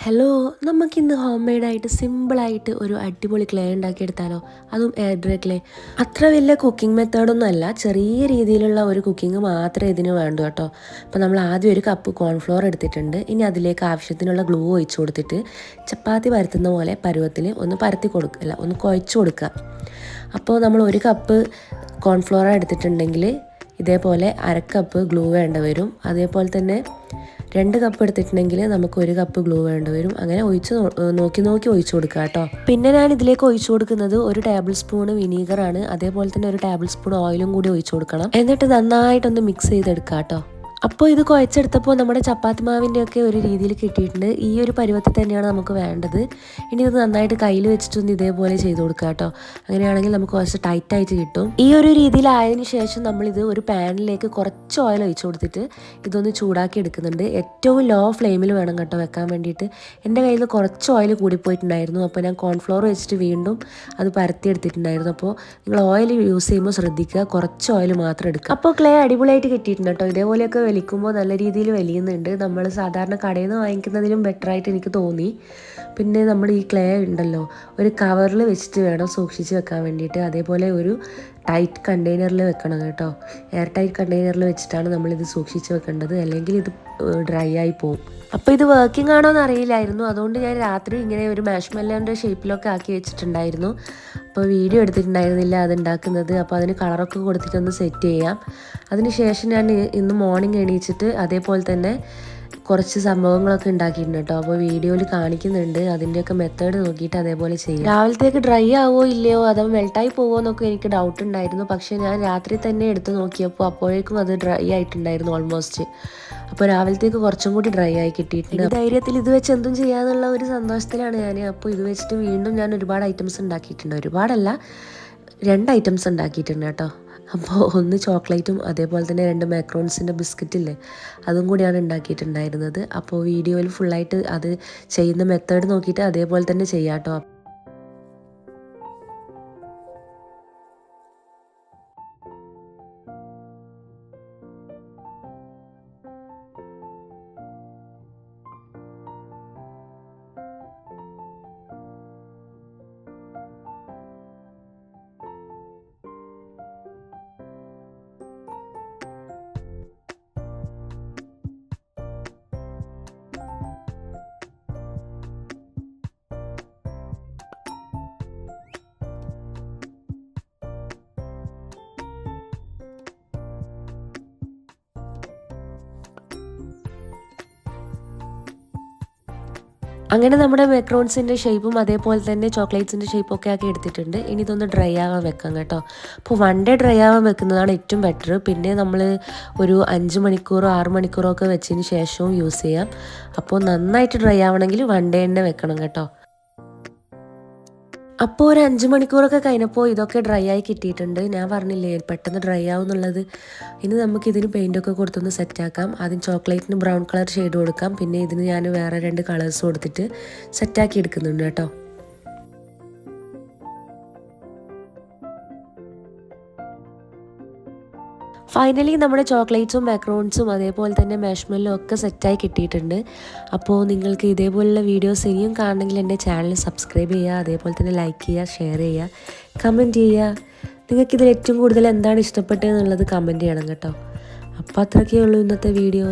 Hello, നമുക്കിന്ന് home മെയ്ഡായിട്ട് സിമ്പിളായിട്ട് ഒരു അടിപൊളി ക്ലേ ഉണ്ടാക്കിയെടുത്താലോ? അതും എയർ ഡ്രൈ ക്ലേ. അത്ര വലിയ കുക്കിംഗ് മെത്തേഡൊന്നും അല്ല, ചെറിയ രീതിയിലുള്ള ഒരു കുക്കിംഗ് മാത്രമേ ഇതിന് വേണ്ടൂ കേട്ടോ. അപ്പോൾ നമ്മൾ ആദ്യം ഒരു കപ്പ് കോൺഫ്ലോർ എടുത്തിട്ടുണ്ട്. ഇനി അതിലേക്ക് ആവശ്യത്തിനുള്ള ഗ്ലൂ ഒഴിച്ചു കൊടുത്തിട്ട് ചപ്പാത്തി പരത്തുന്ന പോലെ പരുവത്തിൽ ഒന്ന് പരത്തി കൊടുക്കുക, ഒന്ന് കുഴച്ച് കൊടുക്കുക. അപ്പോൾ നമ്മൾ ഒരു കപ്പ് കോൺഫ്ലോർ എടുത്തിട്ടുണ്ടെങ്കിൽ ഇതേപോലെ അരക്കപ്പ് ഗ്ലൂ വേണ്ട വരും. അതേപോലെ തന്നെ 2 കപ്പ് എടുത്തിട്ടുണ്ടെങ്കിൽ നമുക്ക് 1 കപ്പ് ഗ്ലൂ വേണ്ടി വരും. അങ്ങനെ നോക്കി ഒഴിച്ചു കൊടുക്കുക കേട്ടോ. പിന്നെ ഞാൻ ഇതിലേക്ക് ഒഴിച്ചു കൊടുക്കുന്നത് 1 ടേബിൾ സ്പൂൺ വിനീഗറാണ്. അതേപോലെ തന്നെ 1 ടേബിൾ സ്പൂൺ ഓയിലും കൂടി ഒഴിച്ചു കൊടുക്കണം. എന്നിട്ട് നന്നായിട്ടൊന്ന് മിക്സ് ചെയ്തെടുക്കുക കേട്ടോ. അപ്പോൾ ഇത് കുഴച്ചെടുത്തപ്പോൾ നമ്മുടെ ചപ്പാത്തി മാവിൻ്റെ ഒക്കെ ഒരു രീതിയിൽ കിട്ടിയിട്ടുണ്ട്. ഈ ഒരു പരുവത്തിൽ തന്നെയാണ് നമുക്ക് വേണ്ടത്. ഇനി ഇത് നന്നായിട്ട് കയ്യിൽ വെച്ചിട്ടൊന്ന് ഇതേപോലെ ചെയ്ത് കൊടുക്കുക കേട്ടോ. അങ്ങനെയാണെങ്കിൽ നമുക്ക് കുറച്ച് ടൈറ്റായിട്ട് കിട്ടും. ഈ ഒരു രീതിയിലായതിനു ശേഷം നമ്മളിത് ഒരു പാനിലേക്ക് കുറച്ച് ഓയിൽ ഒഴിച്ചു കൊടുത്തിട്ട് ഇതൊന്ന് ചൂടാക്കി എടുക്കുന്നുണ്ട്. ഏറ്റവും ലോ ഫ്ലെയിമിൽ വേണം കേട്ടോ വെക്കാൻ വേണ്ടിയിട്ട്. എൻ്റെ കയ്യിൽ നിന്ന് കുറച്ച് ഓയിൽ കൂടിപ്പോയിട്ടുണ്ടായിരുന്നു. അപ്പോൾ ഞാൻ കോൺഫ്ലോർ വെച്ചിട്ട് വീണ്ടും അത് പരത്തിയെടുത്തിട്ടുണ്ടായിരുന്നു. അപ്പോൾ നിങ്ങൾ ഓയിൽ യൂസ് ചെയ്യുമ്പോൾ ശ്രദ്ധിക്കുക, കുറച്ച് ഓയിൽ മാത്രം എടുക്കുക. അപ്പോൾ ക്ലേ അടിപൊളിയായിട്ട് കിട്ടിയിട്ടുണ്ട് കേട്ടോ. ഇതേപോലെയൊക്കെ വലിക്കുമ്പോൾ നല്ല രീതിയിൽ വലിയുന്നുണ്ട്. നമ്മൾ സാധാരണ കടയിൽ നിന്ന് വാങ്ങിക്കുന്നതിലും ബെറ്ററായിട്ട് എനിക്ക് തോന്നി. പിന്നെ നമ്മൾ ഈ ക്ലേ ഉണ്ടല്ലോ ഒരു കവറിൽ വെച്ചിട്ട് വേണം സൂക്ഷിച്ച് വെക്കാൻ വേണ്ടിയിട്ട്. അതേപോലെ ഒരു ടൈറ്റ് കണ്ടെയ്നറിൽ വെക്കണം കേട്ടോ. എയർ ടൈറ്റ് കണ്ടെയ്നറിൽ വെച്ചിട്ടാണ് നമ്മളിത് സൂക്ഷിച്ച് വെക്കേണ്ടത്, അല്ലെങ്കിൽ ഇത് ഡ്രൈ ആയി പോകും. അപ്പോൾ ഇത് വർക്കിംഗ് ആണോ എന്ന് അറിയില്ലായിരുന്നു. അതുകൊണ്ട് ഞാൻ രാത്രി ഇങ്ങനെ ഒരു മാഷ്മെല്ലോൻ്റെ ഷേപ്പിലൊക്കെ ആക്കി വെച്ചിട്ടുണ്ടായിരുന്നു. അപ്പോൾ വീഡിയോ എടുത്തിട്ടുണ്ടായിരുന്നില്ല അതുണ്ടാക്കുന്നത്. അപ്പോൾ അതിന് കളറൊക്കെ കൊടുത്തിട്ടൊന്ന് സെറ്റ് ചെയ്യാം. അതിനുശേഷം ഞാൻ ഇന്ന് മോർണിംഗ് എണീച്ചിട്ട് അതേപോലെ തന്നെ കുറച്ച് സംഭവങ്ങളൊക്കെ ഉണ്ടാക്കിയിട്ടുണ്ട് കേട്ടോ. അപ്പോൾ വീഡിയോയിൽ കാണിക്കുന്നുണ്ട്. അതിൻ്റെയൊക്കെ മെത്തേഡ് നോക്കിയിട്ട് അതേപോലെ ചെയ്യും. രാവിലത്തേക്ക് ഡ്രൈ ആവോ ഇല്ലയോ അതോ മെൽട്ടായി പോവോ എന്നൊക്കെ എനിക്ക് ഡൗട്ട് ഉണ്ടായിരുന്നു. പക്ഷേ ഞാൻ രാത്രി തന്നെ എടുത്ത് നോക്കിയപ്പോൾ അപ്പോഴേക്കും അത് ഡ്രൈ ആയിട്ടുണ്ടായിരുന്നു ഓൾമോസ്റ്റ്. അപ്പോൾ രാവിലത്തേക്ക് കുറച്ചും കൂടി ഡ്രൈ ആയി കിട്ടിയിട്ടുണ്ട്. ധൈര്യത്തിൽ ഇത് വെച്ച് എന്തും ചെയ്യാന്നുള്ള ഒരു സന്തോഷത്തിലാണ് ഞാൻ. അപ്പോൾ ഇത് വെച്ചിട്ട് വീണ്ടും ഞാൻ ഒരുപാട് ഐറ്റംസ് ഉണ്ടാക്കിയിട്ടുണ്ട്. ഒരുപാടല്ല, 2 ഐറ്റംസ് ഉണ്ടാക്കിയിട്ടുണ്ട് കേട്ടോ. അപ്പോൾ ഒന്ന് ചോക്ലേറ്റും അതേപോലെ തന്നെ 2 മാക്രോൺസിൻ്റെ ബിസ്ക്കറ്റില്ലേ അതും കൂടിയാണ് ഉണ്ടാക്കിയിട്ടുണ്ടായിരുന്നത്. അപ്പോൾ വീഡിയോയിൽ ഫുള്ളായിട്ട് അത് ചെയ്യുന്ന മെത്തേഡ് നോക്കിയിട്ട് അതേപോലെ തന്നെ ചെയ്യാം കേട്ടോ. അങ്ങനെ നമ്മുടെ മാക്രോൺസിൻ്റെ ഷേപ്പും അതേപോലെ തന്നെ ചോക്ലേറ്റ്സിൻ്റെ ഷേപ്പൊക്കെ ആക്കി എടുത്തിട്ടുണ്ട്. ഇനി ഇതൊന്ന് ഡ്രൈ ആവാൻ വെക്കാം കേട്ടോ. അപ്പോൾ 1 ഡേ ഡ്രൈ ആവാൻ വെക്കുന്നതാണ് ഏറ്റവും ബെറ്റർ. പിന്നെ നമ്മൾ ഒരു 5 മണിക്കൂറോ 6 മണിക്കൂറോ ഒക്കെ വെച്ചതിന് ശേഷവും യൂസ് ചെയ്യാം. അപ്പോൾ നന്നായിട്ട് ഡ്രൈ ആവണമെങ്കിൽ 1 ഡേ തന്നെ വെക്കണം കേട്ടോ. അപ്പോൾ ഒരു 5 മണിക്കൂറൊക്കെ കഴിഞ്ഞപ്പോൾ ഇതൊക്കെ ഡ്രൈ ആയി കിട്ടിയിട്ടുണ്ട്. ഞാൻ പറഞ്ഞില്ലേ പെട്ടെന്ന് ഡ്രൈ ആവും എന്നുള്ളത്. ഇനി നമുക്ക് ഇതിന് പെയിൻ്റൊക്കെ കൊടുത്തൊന്ന് സെറ്റാക്കാം. ആദ്യം ചോക്ലേറ്റിന് ബ്രൗൺ കളർ ഷെയ്ഡ് കൊടുക്കാം. പിന്നെ ഇതിന് ഞാൻ വേറെ 2 കളേഴ്സ് കൊടുത്തിട്ട് സെറ്റാക്കി എടുക്കുന്നുണ്ട് കേട്ടോ. ഫൈനലി നമ്മുടെ ചോക്ലേറ്റ്സും മാക്രോൺസും അതേപോലെ തന്നെ മാഷ്മെല്ലും ഒക്കെ സെറ്റായി കിട്ടിയിട്ടുണ്ട്. അപ്പോൾ നിങ്ങൾക്ക് ഇതേപോലുള്ള വീഡിയോസ് ഇനിയും കാണണമെങ്കിൽ എൻ്റെ ചാനൽ സബ്സ്ക്രൈബ് ചെയ്യുക, അതേപോലെ തന്നെ ലൈക്ക് ചെയ്യുക, ഷെയർ ചെയ്യുക, കമൻറ്റ് ചെയ്യുക. നിങ്ങൾക്കിതിൽ ഏറ്റവും കൂടുതൽ എന്താണ് ഇഷ്ടപ്പെട്ടത് എന്നുള്ളത് കമൻറ്റ് ചെയ്യണം കേട്ടോ. അപ്പോൾ അത്രയൊക്കെ ഉള്ളൂ ഇന്നത്തെ വീഡിയോ.